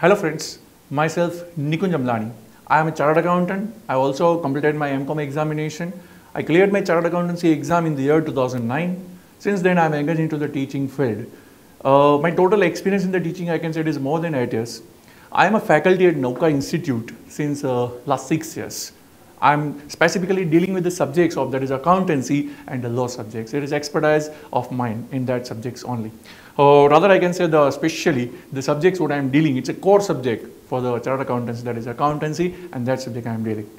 Hello friends, myself Nikunj Amlani. I am a chartered accountant. I also completed my MCOM examination. I cleared my chartered accountancy exam in the year 2009. Since then I am engaged into the teaching field. My total experience in the teaching, I can say, it is more than 8 years. I am a faculty at Navkar Institute since last 6 years. I am specifically dealing with the subjects of, that is, accountancy and the law subjects. It is expertise of mine in that subjects only. Rather, I can say especially the subjects what I am dealing, it's a core subject for the chartered accountants, that is accountancy, and that subject I am dealing.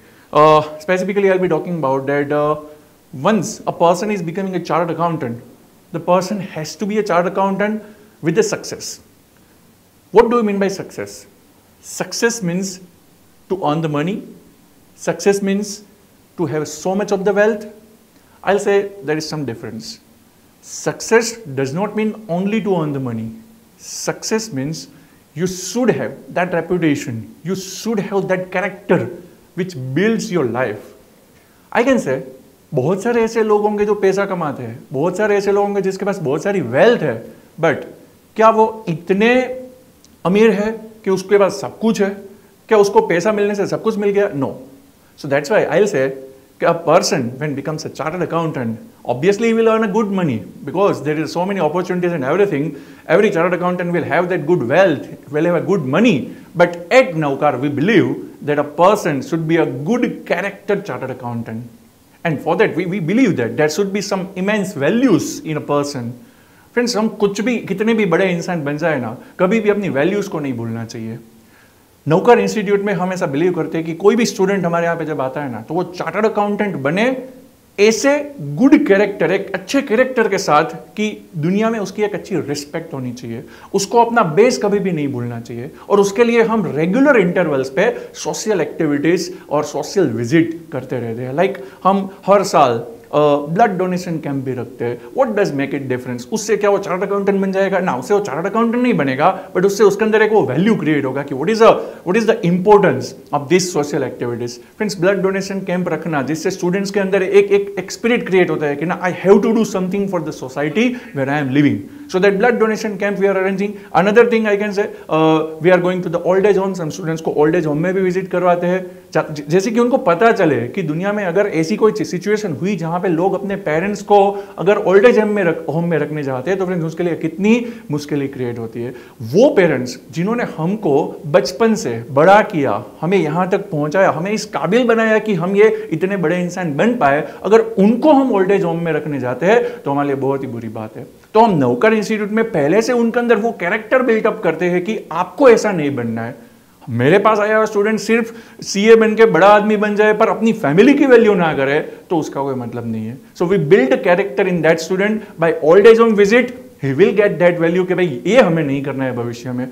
Specifically, I'll be talking about that once a person is becoming a chartered accountant, the person has to be a chartered accountant with a success. What do you mean by success? Success means to earn the money. Success means to have so much of the wealth. I'll say there is some difference. Success does not mean only to earn the money. Success means you should have that reputation. You should have that character which builds your life. I can say बहुत सारे ऐसे लोग होंगे जो पैसा कमाते हैं, बहुत सारे ऐसे लोग होंगे जिसके पास बहुत सारी वेल्थ है, बट क्या वो इतने अमीर है कि उसके पास सब कुछ है? क्या उसको पैसा मिलने से सब कुछ मिल गया? No. So that's why I'll say a person when becomes a chartered accountant, obviously he will earn a good money because there is so many opportunities and everything. Every chartered accountant will have that good wealth, will have a good money. But at Navkar, we believe that a person should be a good character chartered accountant. And for that, we believe that there should be some immense values in a person. Friends, हम कुछ भी कितने भी बड़े इंसान बन जाए ना, कभी भी अपनी वैल्यूज को नहीं भूलना चाहिए. नवकर इंस्टीट्यूट में हम ऐसा बिलीव करते हैं कि कोई भी स्टूडेंट हमारे यहाँ पे जब आता है ना, तो वो चार्टर्ड अकाउंटेंट बने ऐसे गुड कैरेक्टर, एक अच्छे कैरेक्टर के साथ कि दुनिया में उसकी एक अच्छी रिस्पेक्ट होनी चाहिए. उसको अपना बेस कभी भी नहीं भूलना चाहिए. और उसके लिए हम रेगुलर इंटरवल्स पे सोशल एक्टिविटीज और सोशल विजिट करते रहते हैं. लाइक हम हर साल ब्लड डोनेशन कैंप भी रखते हैं. What does make it difference? उससे क्या वो चार्टर्ड अकाउंटेंट बन जाएगा? ना, उससे वो चार्टर्ड अकाउंटेंट नहीं बनेगा, बट उससे उसके अंदर एक वो वैल्यू क्रिएट होगा कि what is the importance of this social activities. Friends, blood donation camp रखना जिससे स्टूडेंट्स के अंदर एक स्पिरिट क्रिएट होता है कि ना, I have to do something for the society where I am living. So that blood donation camp we are arranging. Another thing I can say, we are going to the old age homes. हम students को old age home में भी visit करवाते हैं, जैसे कि उनको पता चले कि दुनिया में अगर ऐसी कोई सिचुएशन हुई जहाँ पे लोग अपने पेरेंट्स को अगर ओल्ड एज होम में रखने जाते हैं, तो फ्रेंड्स उसके लिए कितनी मुश्किलें क्रिएट होती है. वो पेरेंट्स जिन्होंने हमको बचपन से बड़ा किया, हमें यहाँ तक पहुँचाया, हमें इस काबिल बनाया कि हम ये इतने बड़े इंसान बन पाए, अगर उनको हम ओल्ड एज होम में रखने जाते हैं तो हमारे लिए बहुत ही बुरी बात है. तो हम नवकर इंस्टीट्यूट में पहले से उनके अंदर वो कैरेक्टर बिल्टअप करते हैं कि आपको ऐसा नहीं बनना है. मेरे पास आया हुआ स्टूडेंट सिर्फ सीए बन के बड़ा आदमी बन जाए पर अपनी फैमिली की वैल्यू ना करे, तो उसका कोई मतलब नहीं है. So we build character in that student by old age home visit. He will get that value कि भाई ये हमें नहीं करना है भविष्य में.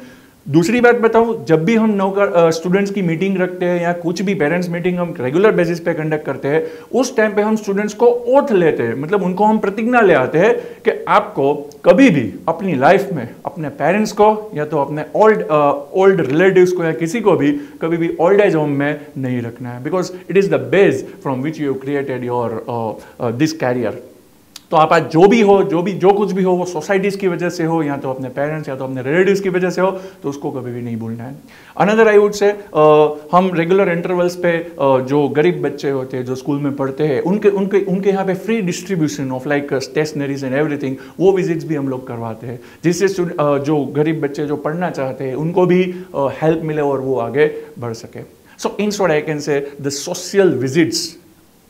दूसरी बात बताऊं, जब भी हम नवकर स्टूडेंट्स की मीटिंग रखते हैं या कुछ भी पेरेंट्स मीटिंग हम रेगुलर बेसिस पे कंडक्ट करते हैं, उस टाइम पे हम स्टूडेंट्स को ओथ लेते हैं, मतलब उनको हम प्रतिज्ञा ले आते हैं कि आपको कभी भी अपनी लाइफ में अपने पेरेंट्स को या तो अपने ओल्ड रिलेटिव्स को या किसी को भी कभी भी ओल्ड एज होम में नहीं रखना है, because it is the base from which you created your this career. तो आप आज जो कुछ भी हो वो सोसाइटीज की वजह से हो, या तो अपने पेरेंट्स या तो अपने रिलेटिव्स की वजह से हो, तो उसको कभी भी नहीं भूलना है. अनदर आई वुड से, हम रेगुलर इंटरवल्स पे जो गरीब बच्चे होते हैं जो स्कूल में पढ़ते हैं, उनके यहाँ पे free distribution of like stationeries and everything, वो विजिट्स भी हम लोग करवाते हैं, जिससे जो गरीब बच्चे जो पढ़ना चाहते हैं उनको भी हेल्प मिले और वो आगे बढ़ सके. So in short I can say the social visits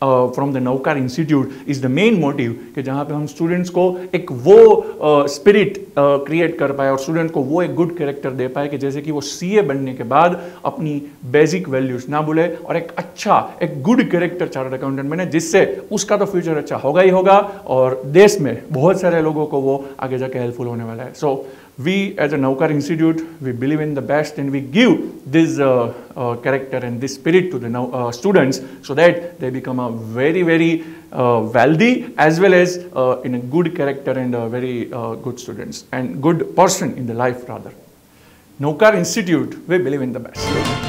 from the Navkar institute is the main motive, कि जहाँ पे हम स्टूडेंट्स को एक वो स्पिरिट क्रिएट कर पाए और स्टूडेंट को वो एक गुड कैरेक्टर दे पाए कि जैसे कि वो सीए बनने के बाद अपनी बेसिक वैल्यूज ना भूले और एक गुड कैरेक्टर चार्टर्ड अकाउंटेंट बने, जिससे उसका तो फ्यूचर अच्छा होगा ही होगा और देश में बहुत सारे लोगों को वो आगे जाके हेल्पफुल होने वाला है. सो we as a Navkar Institute, we believe in the best and we give this character and this spirit to the students so that they become a very wealthy as well as in a good character and very good students and good person in the life rather. Navkar Institute, we believe in the best.